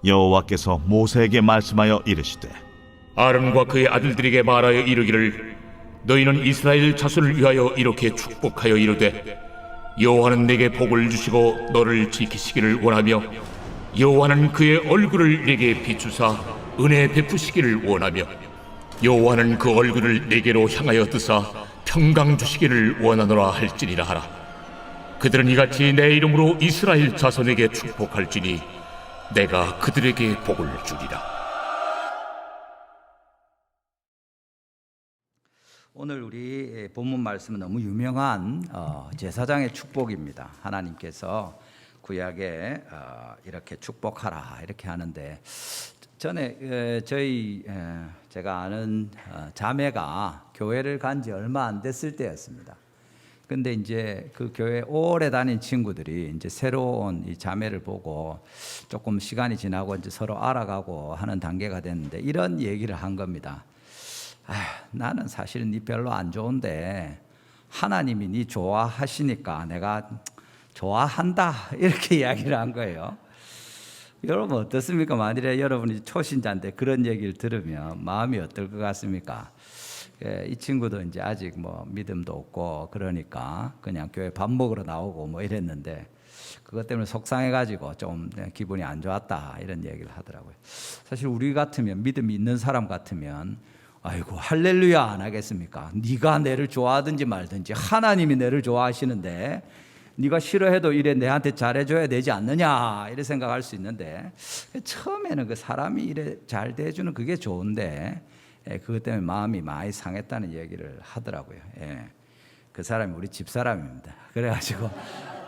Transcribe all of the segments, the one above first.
여호와께서 모세에게 말씀하여 이르시되 아론과 그의 아들들에게 말하여 이르기를 너희는 이스라엘 자손을 위하여 이렇게 축복하여 이르되 여호와는 내게 복을 주시고 너를 지키시기를 원하며 여호와는 그의 얼굴을 내게 비추사 은혜 베푸시기를 원하며 여호와는 그 얼굴을 내게로 향하여 뜨사 평강 주시기를 원하노라 할지니라 하라. 그들은 이같이 내 이름으로 이스라엘 자손에게 축복할지니 내가 그들에게 복을 주리라. 오늘 우리 본문 말씀은 너무 유명한 제사장의 축복입니다. 하나님께서 구약에 이렇게 축복하라 이렇게 하는데 전에 제가 아는 자매가 교회를 간 지 얼마 안 됐을 때였습니다. 근데 이제 그 교회 오래 다닌 친구들이 이제 새로운 이 자매를 보고 조금 시간이 지나고 이제 서로 알아가고 하는 단계가 됐는데 이런 얘기를 한 겁니다. 나는 사실은 네 별로 안 좋은데 하나님이 네 좋아하시니까 내가 좋아한다 이렇게 이야기를 한 거예요. 여러분 어떻습니까? 만일에 여러분이 초신자인데 그런 얘기를 들으면 마음이 어떨 것 같습니까? 이 친구도 이제 아직 뭐 믿음도 없고 그러니까 그냥 교회 밥 먹으러 나오고 뭐 이랬는데 그것 때문에 속상해가지고 좀 기분이 안 좋았다 이런 얘기를 하더라고요. 사실 우리 같으면 믿음이 있는 사람 같으면 아이고 할렐루야 안 하겠습니까? 네가 내를 좋아하든지 말든지 하나님이 내를 좋아하시는데 네가 싫어해도 이래 내한테 잘해줘야 되지 않느냐 이래 생각할 수 있는데 처음에는 그 사람이 이래 잘 대해주는 그게 좋은데 그것 때문에 마음이 많이 상했다는 얘기를 하더라고요. 그 사람이 우리 집사람입니다. 그래가지고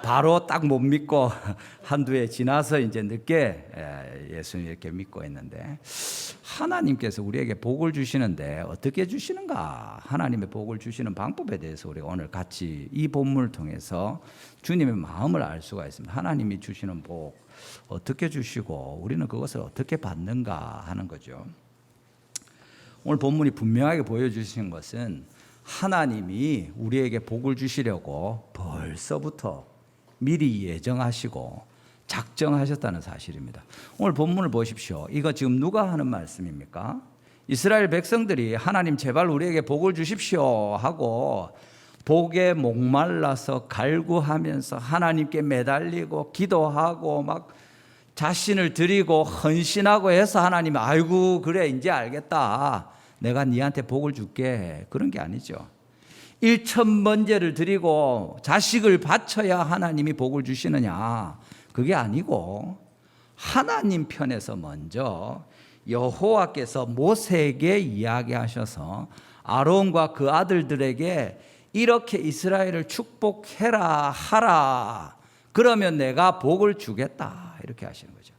바로 딱 못 믿고 한두 해 지나서 이제 늦게 예수님 이렇게 믿고 있는데 하나님께서 우리에게 복을 주시는데 어떻게 주시는가? 하나님의 복을 주시는 방법에 대해서 우리가 오늘 같이 이 본문을 통해서 주님의 마음을 알 수가 있습니다. 하나님이 주시는 복 어떻게 주시고 우리는 그것을 어떻게 받는가 하는 거죠. 오늘 본문이 분명하게 보여주시는 것은 하나님이 우리에게 복을 주시려고 벌써부터 미리 예정하시고 작정하셨다는 사실입니다. 오늘 본문을 보십시오. 이거 지금 누가 하는 말씀입니까? 이스라엘 백성들이 하나님 제발 우리에게 복을 주십시오 하고 복에 목말라서 갈구하면서 하나님께 매달리고 기도하고 막 자신을 드리고 헌신하고 해서 하나님이 아이고 그래 이제 알겠다 내가 네한테 복을 줄게 그런 게 아니죠. 일천번제를 드리고 자식을 바쳐야 하나님이 복을 주시느냐 그게 아니고 하나님 편에서 먼저 여호와께서 모세에게 이야기하셔서 아론과 그 아들들에게 이렇게 이스라엘을 축복해라 하라 그러면 내가 복을 주겠다 이렇게 하시는 거죠.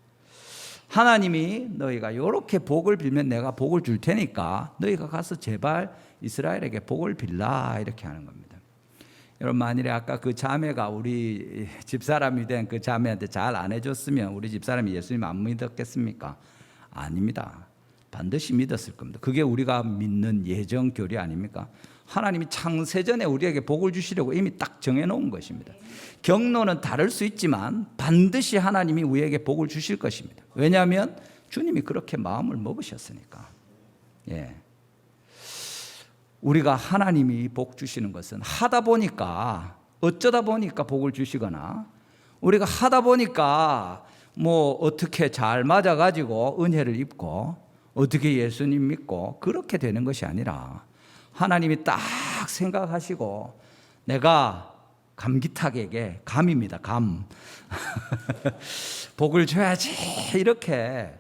하나님이 너희가 이렇게 복을 빌면 내가 복을 줄 테니까 너희가 가서 제발 이스라엘에게 복을 빌라 이렇게 하는 겁니다. 여러분 만일에 아까 그 자매가 우리 집사람이 된 그 자매한테 잘 안 해줬으면 우리 집사람이 예수님 안 믿었겠습니까? 아닙니다. 반드시 믿었을 겁니다. 그게 우리가 믿는 예정 교리 아닙니까? 하나님이 창세전에 우리에게 복을 주시려고 이미 딱 정해놓은 것입니다. 경로는 다를 수 있지만 반드시 하나님이 우리에게 복을 주실 것입니다. 왜냐하면 주님이 그렇게 마음을 먹으셨으니까. 우리가 하나님이 복 주시는 것은 하다 보니까 어쩌다 보니까 복을 주시거나 우리가 하다 보니까 뭐 어떻게 잘 맞아가지고 은혜를 입고 어떻게 예수님 믿고 그렇게 되는 것이 아니라 하나님이 딱 생각하시고 내가 감기탁에게 감입니다. 감 복을 줘야지 이렇게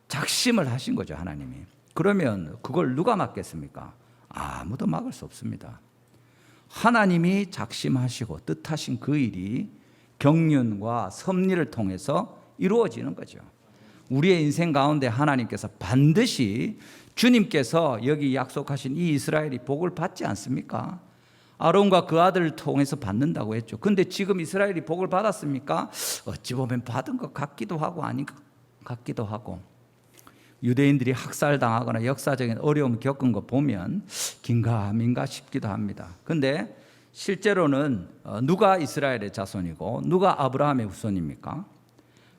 작심을 하신 거죠. 하나님이. 그러면 그걸 누가 막겠습니까? 아무도 막을 수 없습니다. 하나님이 작심하시고 뜻하신 그 일이 경륜과 섭리를 통해서 이루어지는 거죠. 우리의 인생 가운데 하나님께서 반드시 주님께서 여기 약속하신 이 이스라엘이 복을 받지 않습니까? 아론과 그 아들을 통해서 받는다고 했죠. 근데 지금 이스라엘이 복을 받았습니까? 어찌 보면 받은 것 같기도 하고 아닌 것 같기도 하고 유대인들이 학살당하거나 역사적인 어려움을 겪은 거 보면 긴가민가 싶기도 합니다. 근데 실제로는 누가 이스라엘의 자손이고 누가 아브라함의 후손입니까?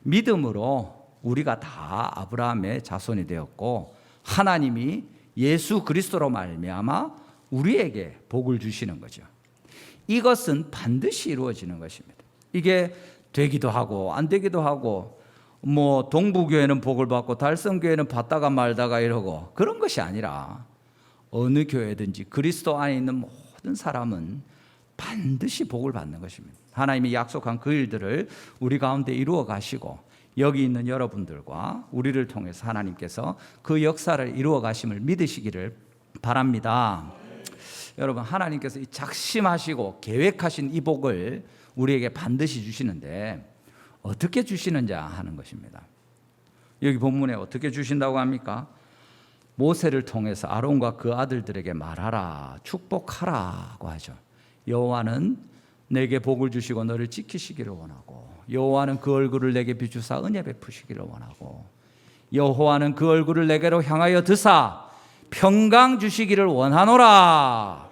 믿음으로 우리가 다 아브라함의 자손이 되었고 하나님이 예수 그리스도로 말미암아 우리에게 복을 주시는 거죠. 이것은 반드시 이루어지는 것입니다. 이게 되기도 하고 안 되기도 하고 뭐 동부교회는 복을 받고 달성교회는 받다가 말다가 이러고 그런 것이 아니라 어느 교회든지 그리스도 안에 있는 모든 사람은 반드시 복을 받는 것입니다. 하나님이 약속한 그 일들을 우리 가운데 이루어 가시고 여기 있는 여러분들과 우리를 통해서 하나님께서 그 역사를 이루어 가심을 믿으시기를 바랍니다. 여러분, 하나님께서 이 작심하시고 계획하신 이 복을 우리에게 반드시 주시는데 어떻게 주시는자 하는 것입니다. 여기 본문에 어떻게 주신다고 합니까? 모세를 통해서 아론과 그 아들들에게 말하라, 축복하라고 하죠. 여호와는 내게 복을 주시고 너를 지키시기를 원하고 여호와는 그 얼굴을 내게 비추사 은혜 베푸시기를 원하고 여호와는 그 얼굴을 내게로 향하여 드사 평강 주시기를 원하노라.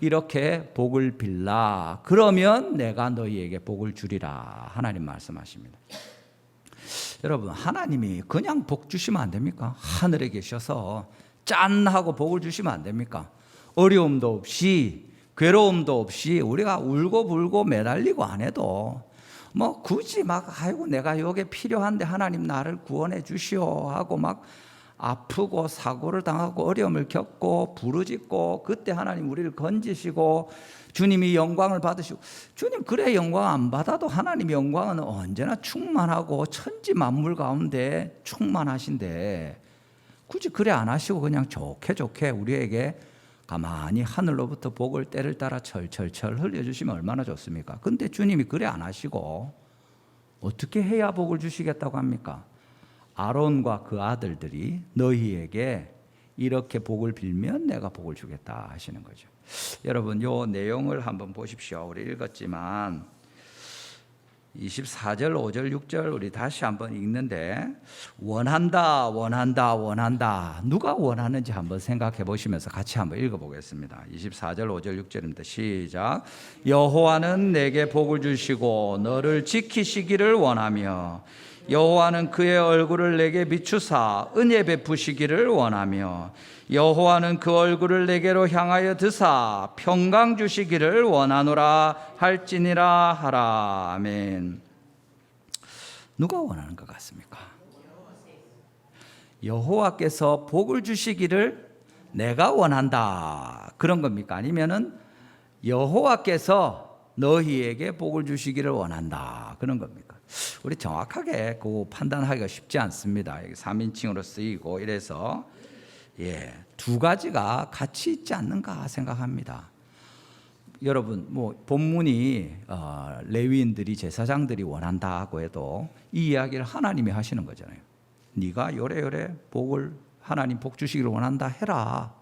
이렇게 복을 빌라. 그러면 내가 너희에게 복을 주리라. 하나님 말씀하십니다. 여러분, 하나님이 그냥 복 주시면 안 됩니까? 하늘에 계셔서 짠 하고 복을 주시면 안 됩니까? 어려움도 없이 괴로움도 없이 우리가 울고 불고 매달리고 안 해도 뭐 굳이 막 아이고 내가 여기에 필요한데 하나님 나를 구원해 주시오 하고 막 아프고 사고를 당하고 어려움을 겪고 부르짖고 그때 하나님 우리를 건지시고 주님이 영광을 받으시고 주님 그래 영광 안 받아도 하나님 영광은 언제나 충만하고 천지 만물 가운데 충만하신데 굳이 그래 안 하시고 그냥 좋게 우리에게 가만히 하늘로부터 복을 때를 따라 철철철 흘려주시면 얼마나 좋습니까? 근데 주님이 그래 안 하시고 어떻게 해야 복을 주시겠다고 합니까? 아론과 그 아들들이 너희에게 이렇게 복을 빌면 내가 복을 주겠다 하시는 거죠. 여러분, 요 내용을 한번 보십시오. 우리 읽었지만 24절, 5절, 6절 우리 다시 한번 읽는데 원한다. 누가 원하는지 한번 생각해 보시면서 같이 한번 읽어보겠습니다. 24절, 5절, 6절입니다. 시작. 여호와는 내게 복을 주시고 너를 지키시기를 원하며 여호와는 그의 얼굴을 내게 비추사 은혜 베푸시기를 원하며 여호와는 그 얼굴을 내게로 향하여 드사 평강 주시기를 원하노라 할지니라 하라. 아멘. 누가 원하는 것 같습니까? 여호와께서 복을 주시기를 내가 원한다 그런 겁니까? 아니면은 여호와께서 너희에게 복을 주시기를 원한다 그런 겁니까? 우리 정확하게 그 판단하기가 쉽지 않습니다. 3인칭으로 쓰이고 이래서 두 가지가 같이 있지 않는가 생각합니다. 여러분, 뭐 본문이 레위인들이 제사장들이 원한다고 해도 이 이야기를 하나님이 하시는 거잖아요. 네가 요래요래 복을 하나님 복 주시기를 원한다 해라.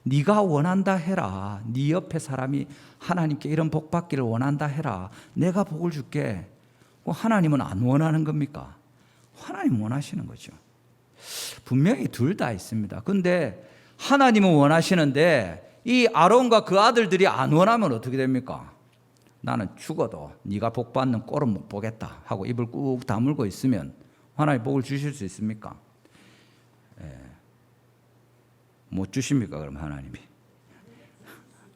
네가 원한다 해라. 네 옆에 사람이 하나님께 이런 복 받기를 원한다 해라. 내가 복을 줄게. 하나님은 안 원하는 겁니까? 하나님 원하시는 거죠. 분명히 둘 다 있습니다. 근데 하나님은 원하시는데 이 아론과 그 아들들이 안 원하면 어떻게 됩니까? 나는 죽어도 네가 복 받는 꼴은 못 보겠다 하고 입을 꾹 다물고 있으면 하나님 복을 주실 수 있습니까? 못 주십니까? 그럼 하나님이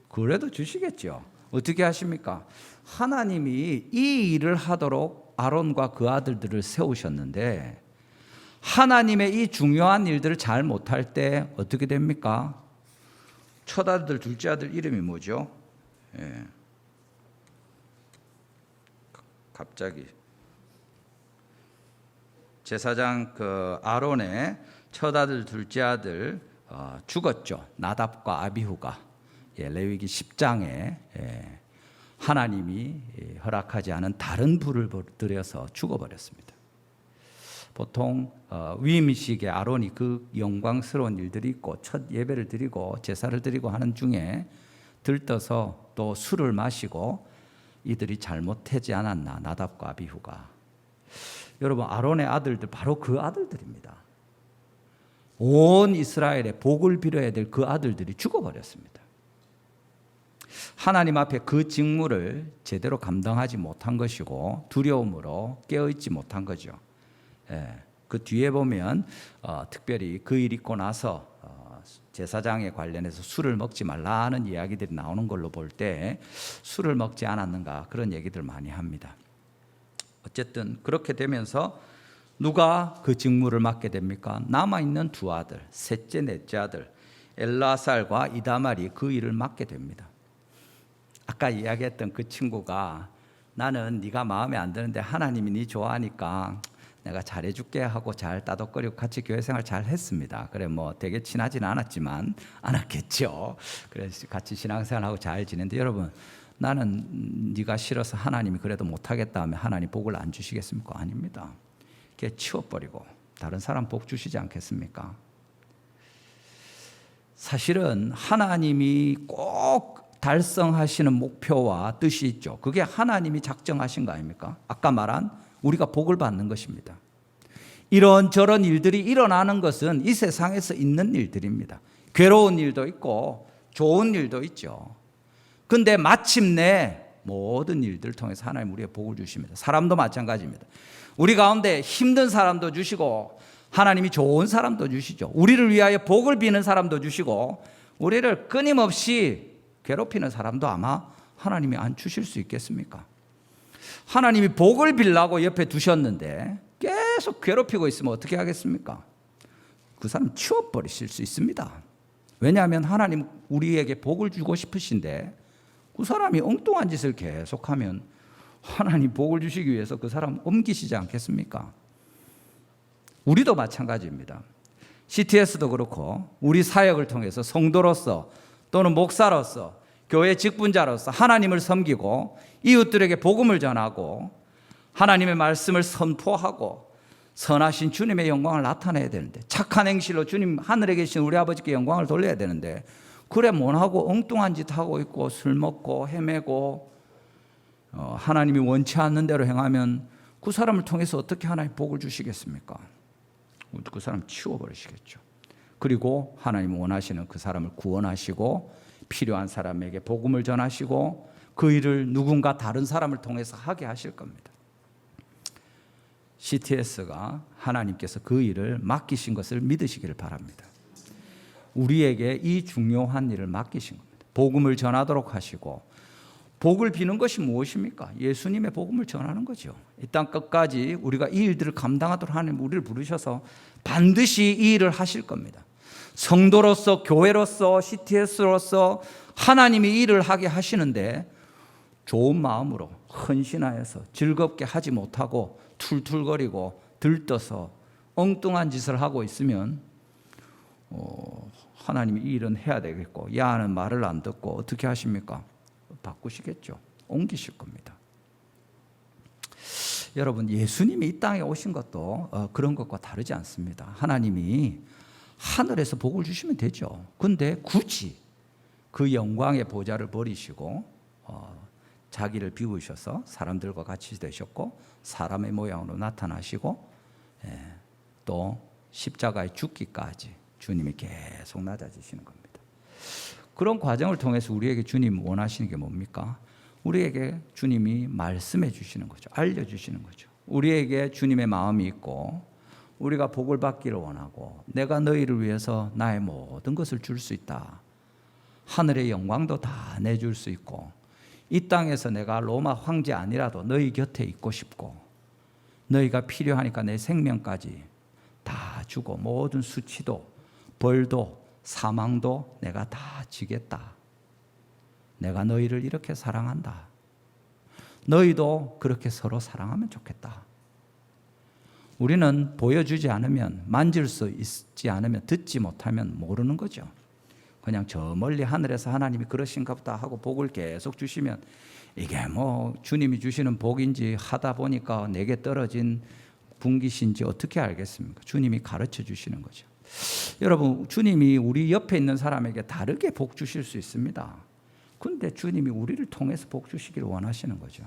그래도 주시겠죠. 어떻게 하십니까? 하나님이 이 일을 하도록 아론과 그 아들들을 세우셨는데 하나님의 이 중요한 일들을 잘 못할 때 어떻게 됩니까? 첫 아들, 둘째 아들 이름이 뭐죠? 갑자기 제사장 그 아론의 첫 아들, 둘째 아들 죽었죠. 나답과 아비후가 레위기 10장에 하나님이 허락하지 않은 다른 불을 들여서 죽어버렸습니다. 보통 위임식에 아론이 그 영광스러운 일들이 있고 첫 예배를 드리고 제사를 드리고 하는 중에 들떠서 또 술을 마시고 이들이 잘못하지 않았나 나답과 아비후가. 여러분, 아론의 아들들 바로 그 아들들입니다. 온 이스라엘의 복을 빌어야 될 그 아들들이 죽어버렸습니다. 하나님 앞에 그 직무를 제대로 감당하지 못한 것이고 두려움으로 깨어있지 못한 거죠. 그 뒤에 보면 특별히 그 일 있고 나서 제사장에 관련해서 술을 먹지 말라는 이야기들이 나오는 걸로 볼 때 술을 먹지 않았는가 그런 얘기들 많이 합니다. 어쨌든 그렇게 되면서 누가 그 직무를 맡게 됩니까? 남아있는 두 아들, 셋째, 넷째 아들 엘라살과 이다말이 그 일을 맡게 됩니다. 아까 이야기했던 그 친구가 나는 네가 마음에 안 드는데 하나님이 네 좋아하니까 내가 잘해줄게 하고 잘 따독거리고 같이 교회 생활 잘 했습니다. 그래 뭐 되게 친하지는 않았겠죠. 그래서 같이 신앙생활하고 잘 지냈는데 여러분 나는 네가 싫어서 하나님이 그래도 못하겠다 하면 하나님 복을 안 주시겠습니까? 아닙니다. 걔 치워버리고 다른 사람 복 주시지 않겠습니까? 사실은 하나님이 꼭 달성하시는 목표와 뜻이 있죠. 그게 하나님이 작정하신 거 아닙니까? 아까 말한 우리가 복을 받는 것입니다. 이런저런 일들이 일어나는 것은 이 세상에서 있는 일들입니다. 괴로운 일도 있고 좋은 일도 있죠. 근데 마침내 모든 일들을 통해서 하나님 우리의 복을 주십니다. 사람도 마찬가지입니다. 우리 가운데 힘든 사람도 주시고 하나님이 좋은 사람도 주시죠. 우리를 위하여 복을 비는 사람도 주시고 우리를 끊임없이 괴롭히는 사람도 아마 하나님이 안 주실 수 있겠습니까? 하나님이 복을 빌라고 옆에 두셨는데 계속 괴롭히고 있으면 어떻게 하겠습니까? 그 사람 치워버리실 수 있습니다. 왜냐하면 하나님 우리에게 복을 주고 싶으신데 그 사람이 엉뚱한 짓을 계속하면 하나님 복을 주시기 위해서 그 사람 옮기시지 않겠습니까? 우리도 마찬가지입니다. CTS도 그렇고 우리 사역을 통해서 성도로서 또는 목사로서 교회 직분자로서 하나님을 섬기고 이웃들에게 복음을 전하고 하나님의 말씀을 선포하고 선하신 주님의 영광을 나타내야 되는데 착한 행실로 주님 하늘에 계신 우리 아버지께 영광을 돌려야 되는데 그래 못하고 엉뚱한 짓 하고 있고 술 먹고 헤매고 하나님이 원치 않는 대로 행하면 그 사람을 통해서 어떻게 하나님 복을 주시겠습니까? 그 사람 치워버리시겠죠. 그리고 하나님 원하시는 그 사람을 구원하시고 필요한 사람에게 복음을 전하시고 그 일을 누군가 다른 사람을 통해서 하게 하실 겁니다. CTS가 하나님께서 그 일을 맡기신 것을 믿으시기를 바랍니다. 우리에게 이 중요한 일을 맡기신 겁니다. 복음을 전하도록 하시고 복을 비는 것이 무엇입니까? 예수님의 복음을 전하는 거죠. 이 땅 끝까지 우리가 이 일들을 감당하도록 하나님 우리를 부르셔서 반드시 이 일을 하실 겁니다. 성도로서 교회로서 CTS로서 하나님이 이 일을 하게 하시는데 좋은 마음으로 헌신하여서 즐겁게 하지 못하고 툴툴거리고 들떠서 엉뚱한 짓을 하고 있으면 하나님이 이 일은 해야 되겠고 야는 말을 안 듣고 어떻게 하십니까? 바꾸시겠죠. 옮기실 겁니다. 여러분 예수님이 이 땅에 오신 것도 그런 것과 다르지 않습니다. 하나님이 하늘에서 복을 주시면 되죠. 근데 굳이 그 영광의 보좌를 버리시고 자기를 비우셔서 사람들과 같이 되셨고 사람의 모양으로 나타나시고 또 십자가에 죽기까지 주님이 계속 낮아지시는 겁니다. 그런 과정을 통해서 우리에게 주님 원하시는 게 뭡니까? 우리에게 주님이 말씀해 주시는 거죠. 알려주시는 거죠. 우리에게 주님의 마음이 있고 우리가 복을 받기를 원하고 내가 너희를 위해서 나의 모든 것을 줄 수 있다. 하늘의 영광도 다 내줄 수 있고 이 땅에서 내가 로마 황제 아니라도 너희 곁에 있고 싶고 너희가 필요하니까 내 생명까지 다 주고 모든 수치도 벌도 사망도 내가 다 지겠다. 내가 너희를 이렇게 사랑한다. 너희도 그렇게 서로 사랑하면 좋겠다. 우리는 보여주지 않으면 만질 수 있지 않으면 듣지 못하면 모르는 거죠. 그냥 저 멀리 하늘에서 하나님이 그러신가 보다 하고 복을 계속 주시면 이게 뭐 주님이 주시는 복인지 하다 보니까 내게 떨어진 분깃인지 어떻게 알겠습니까? 주님이 가르쳐 주시는 거죠. 여러분 주님이 우리 옆에 있는 사람에게 다르게 복 주실 수 있습니다. 근데 주님이 우리를 통해서 복 주시기를 원하시는 거죠.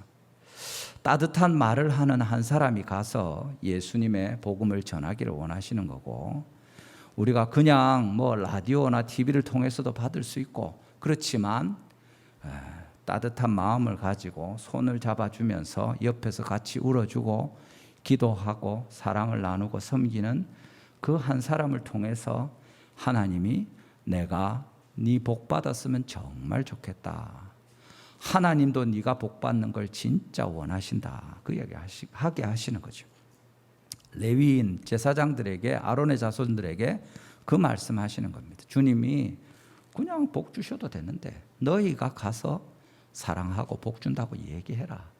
따뜻한 말을 하는 한 사람이 가서 예수님의 복음을 전하기를 원하시는 거고 우리가 그냥 뭐 라디오나 TV를 통해서도 받을 수 있고 그렇지만 따뜻한 마음을 가지고 손을 잡아주면서 옆에서 같이 울어주고 기도하고 사랑을 나누고 섬기는 그 한 사람을 통해서 하나님이 내가 네 복 받았으면 정말 좋겠다. 하나님도 네가 복 받는 걸 진짜 원하신다. 그 이야기 하게 하시는 거죠. 레위인 제사장들에게, 아론의 자손들에게 그 말씀하시는 겁니다. 주님이 그냥 복 주셔도 되는데 너희가 가서 사랑하고 복 준다고 얘기해라.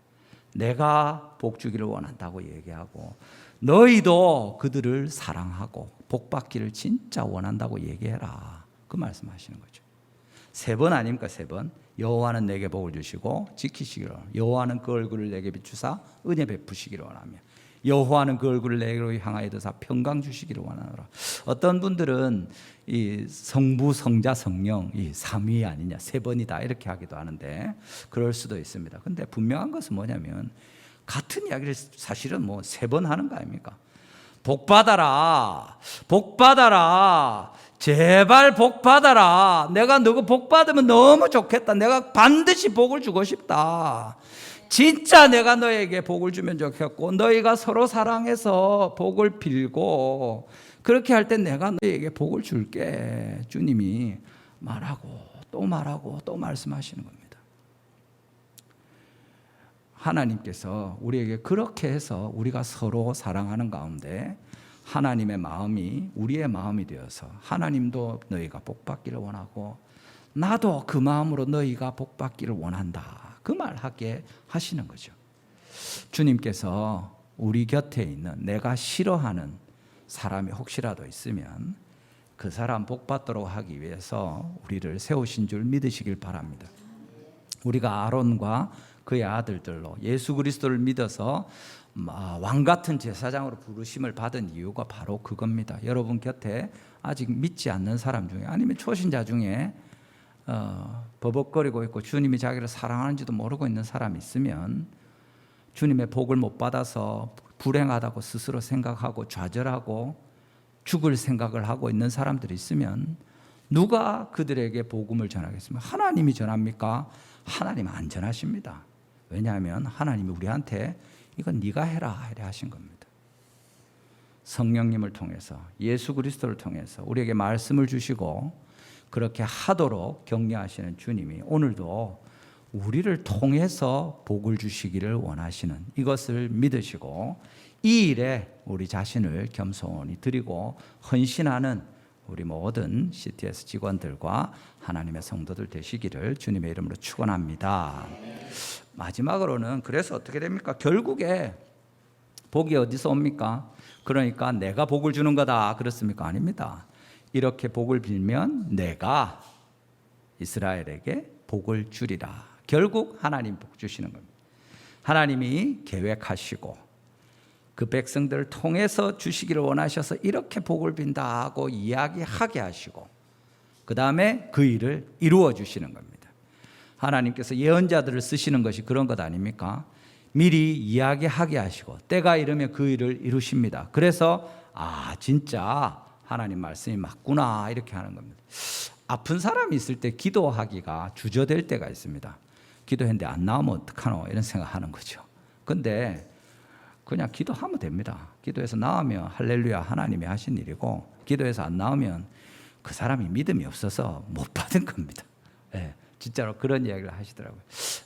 내가 복 주기를 원한다고 얘기하고 너희도 그들을 사랑하고 복 받기를 진짜 원한다고 얘기해라. 그 말씀하시는 거죠. 3번 아닙니까? 3번. 여호와는 내게 복을 주시고 지키시기를 원하며 여호와는 그 얼굴을 내게 비추사 은혜 베푸시기를 원하며 여호와는 그 얼굴을 내게로 향하여 드사 평강 주시기를 원하노라. 어떤 분들은 이 성부, 성자, 성령 이 삼위 아니냐, 3번이다 이렇게 하기도 하는데 그럴 수도 있습니다. 근데 분명한 것은 뭐냐면 같은 이야기를 사실은 3번 하는 거 아닙니까? 복 받아라, 복 받아라, 제발 복 받아라. 내가 너가 복 받으면 너무 좋겠다. 내가 반드시 복을 주고 싶다. 진짜 내가 너에게 복을 주면 좋겠고 너희가 서로 사랑해서 복을 빌고 그렇게 할 때 내가 너에게 복을 줄게. 주님이 말하고 또 말하고 또 말씀하시는 겁니다. 하나님께서 우리에게 그렇게 해서 우리가 서로 사랑하는 가운데 하나님의 마음이 우리의 마음이 되어서 하나님도 너희가 복받기를 원하고 나도 그 마음으로 너희가 복받기를 원한다. 그 말하게 하시는 거죠. 주님께서 우리 곁에 있는 내가 싫어하는 사람이 혹시라도 있으면 그 사람 복받도록 하기 위해서 우리를 세우신 줄 믿으시길 바랍니다. 우리가 아론과 그의 아들들로 예수 그리스도를 믿어서 왕 같은 제사장으로 부르심을 받은 이유가 바로 그겁니다. 여러분 곁에 아직 믿지 않는 사람 중에 아니면 초신자 중에 버벅거리고 있고 주님이 자기를 사랑하는지도 모르고 있는 사람이 있으면 주님의 복을 못 받아서 불행하다고 스스로 생각하고 좌절하고 죽을 생각을 하고 있는 사람들이 있으면 누가 그들에게 복음을 전하겠습니까? 하나님이 전합니까? 하나님 안 전하십니다. 왜냐하면 하나님이 우리한테 이건 네가 해라 이래 하신 겁니다. 성령님을 통해서 예수 그리스도를 통해서 우리에게 말씀을 주시고 그렇게 하도록 격려하시는 주님이 오늘도 우리를 통해서 복을 주시기를 원하시는 이것을 믿으시고 이 일에 우리 자신을 겸손히 드리고 헌신하는 우리 모든 CTS 직원들과 하나님의 성도들 되시기를 주님의 이름으로 축원합니다. 마지막으로는 그래서 어떻게 됩니까? 결국에 복이 어디서 옵니까? 그러니까 내가 복을 주는 거다 그렇습니까? 아닙니다. 이렇게 복을 빌면 내가 이스라엘에게 복을 주리라. 결국 하나님 복 주시는 겁니다. 하나님이 계획하시고 그 백성들을 통해서 주시기를 원하셔서 이렇게 복을 빈다고 이야기하게 하시고 그 다음에 그 일을 이루어 주시는 겁니다. 하나님께서 예언자들을 쓰시는 것이 그런 것 아닙니까? 미리 이야기하게 하시고 때가 이르면 그 일을 이루십니다. 그래서 진짜 하나님 말씀이 맞구나 이렇게 하는 겁니다. 아픈 사람이 있을 때 기도하기가 주저될 때가 있습니다. 기도했는데 안 나오면 어떡하노 이런 생각하는 거죠. 근데 그냥 기도하면 됩니다. 기도해서 나오면 할렐루야 하나님이 하신 일이고 기도해서 안 나오면 그 사람이 믿음이 없어서 못 받은 겁니다. 네, 진짜로 그런 이야기를 하시더라고요.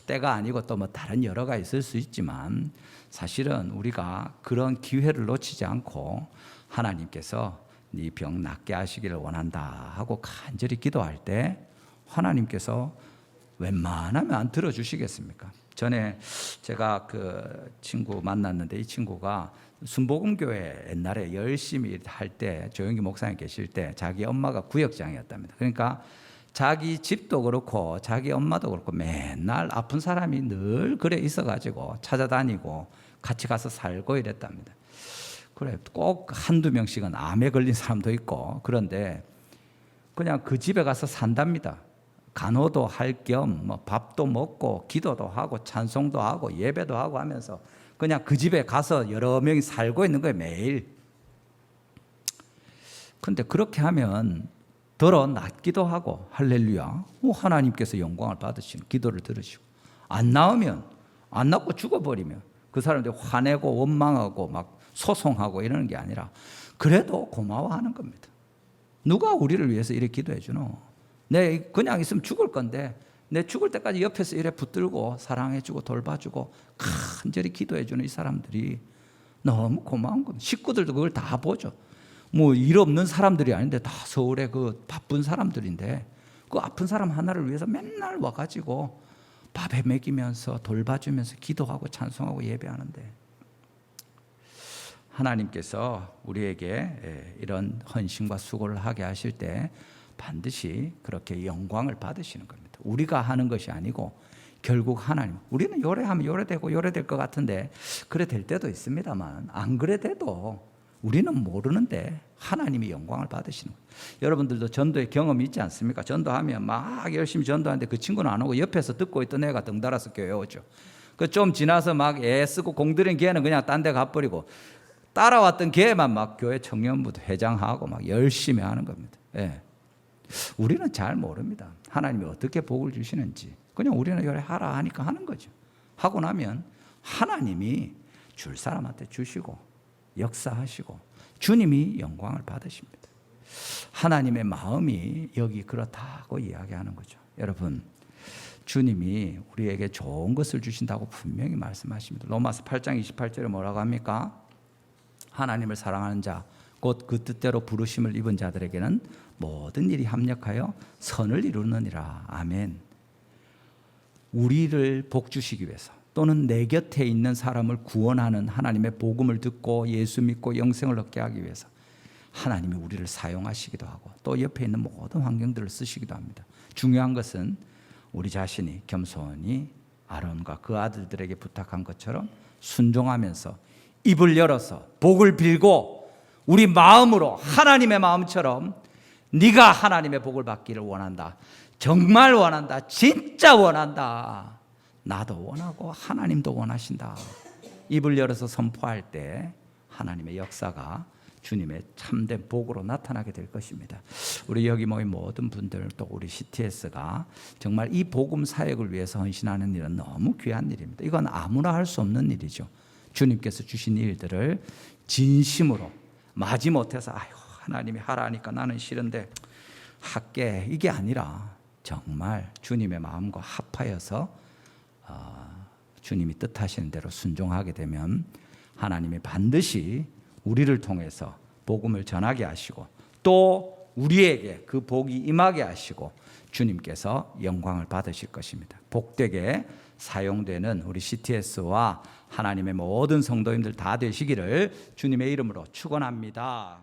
때가 아니고 또 다른 여러가 있을 수 있지만 사실은 우리가 그런 기회를 놓치지 않고 하나님께서 네 병 낫게 하시기를 원한다 하고 간절히 기도할 때 하나님께서 웬만하면 안 들어주시겠습니까? 전에 제가 그 친구 만났는데 이 친구가 순복음교회 옛날에 열심히 할 때 조영기 목사님 계실 때 자기 엄마가 구역장이었답니다. 그러니까 자기 집도 그렇고 자기 엄마도 그렇고 맨날 아픈 사람이 늘 그래 있어가지고 찾아다니고 같이 가서 살고 이랬답니다. 그래 꼭 한두 명씩은 암에 걸린 사람도 있고 그런데 그냥 그 집에 가서 산답니다. 간호도 할 겸 밥도 먹고 기도도 하고 찬송도 하고 예배도 하고 하면서 그냥 그 집에 가서 여러 명이 살고 있는 거예요 매일. 근데 그렇게 하면 더러 낫기도 하고 할렐루야 하나님께서 영광을 받으시는 기도를 들으시고 안 나오면 안 낫고 죽어버리면 그 사람들이 화내고 원망하고 막 소송하고 이러는 게 아니라 그래도 고마워하는 겁니다. 누가 우리를 위해서 이렇게 기도해 주노? 내 그냥 있으면 죽을 건데 내 죽을 때까지 옆에서 이래 붙들고 사랑해주고 돌봐주고 간절히 기도해주는 이 사람들이 너무 고마운 겁니다. 식구들도 그걸 다 보죠. 뭐 일 없는 사람들이 아닌데 다 서울에 그 바쁜 사람들인데 그 아픈 사람 하나를 위해서 맨날 와가지고 밥에 먹이면서 돌봐주면서 기도하고 찬송하고 예배하는데 하나님께서 우리에게 이런 헌신과 수고를 하게 하실 때 반드시 그렇게 영광을 받으시는 겁니다. 우리가 하는 것이 아니고 결국 하나님, 우리는 요래하면 요래되고 요래될 것 같은데 그래 될 때도 있습니다만 안 그래 돼도 우리는 모르는데 하나님이 영광을 받으시는 거예요. 여러분들도 전도의 경험이 있지 않습니까? 전도하면 막 열심히 전도하는데 그 친구는 안 오고 옆에서 듣고 있던 애가 덩달아서 교회 오죠. 그 좀 지나서 막 애쓰고 공들인 걔는 그냥 딴 데 가버리고 따라왔던 걔만 막 교회 청년부도 회장하고 막 열심히 하는 겁니다. 예. 우리는 잘 모릅니다. 하나님이 어떻게 복을 주시는지. 그냥 우리는 요래 하라 하니까 하는 거죠. 하고 나면 하나님이 줄 사람한테 주시고 역사하시고 주님이 영광을 받으십니다. 하나님의 마음이 여기 그렇다고 이야기하는 거죠. 여러분, 주님이 우리에게 좋은 것을 주신다고 분명히 말씀하십니다. 로마서 8장 28절에 뭐라고 합니까? 하나님을 사랑하는 자, 곧 그 뜻대로 부르심을 입은 자들에게는 모든 일이 합력하여 선을 이루느니라. 아멘. 우리를 복 주시기 위해서 또는 내 곁에 있는 사람을 구원하는 하나님의 복음을 듣고 예수 믿고 영생을 얻게 하기 위해서 하나님이 우리를 사용하시기도 하고 또 옆에 있는 모든 환경들을 쓰시기도 합니다. 중요한 것은 우리 자신이 겸손히 아론과 그 아들들에게 부탁한 것처럼 순종하면서 입을 열어서 복을 빌고 우리 마음으로 하나님의 마음처럼 네가 하나님의 복을 받기를 원한다. 정말 원한다. 진짜 원한다. 나도 원하고 하나님도 원하신다. 입을 열어서 선포할 때 하나님의 역사가 주님의 참된 복으로 나타나게 될 것입니다. 우리 여기 모인 모든 분들 또 우리 CTS가 정말 이 복음 사역을 위해서 헌신하는 일은 너무 귀한 일입니다. 이건 아무나 할 수 없는 일이죠. 주님께서 주신 일들을 진심으로 마지못해서 아유 하나님이 하라니까 나는 싫은데 할게 이게 아니라 정말 주님의 마음과 합하여서 주님이 뜻하시는 대로 순종하게 되면 하나님이 반드시 우리를 통해서 복음을 전하게 하시고 또 우리에게 그 복이 임하게 하시고 주님께서 영광을 받으실 것입니다. 복되게 사용되는 우리 CTS와 하나님의 모든 성도님들 다 되시기를 주님의 이름으로 축원합니다.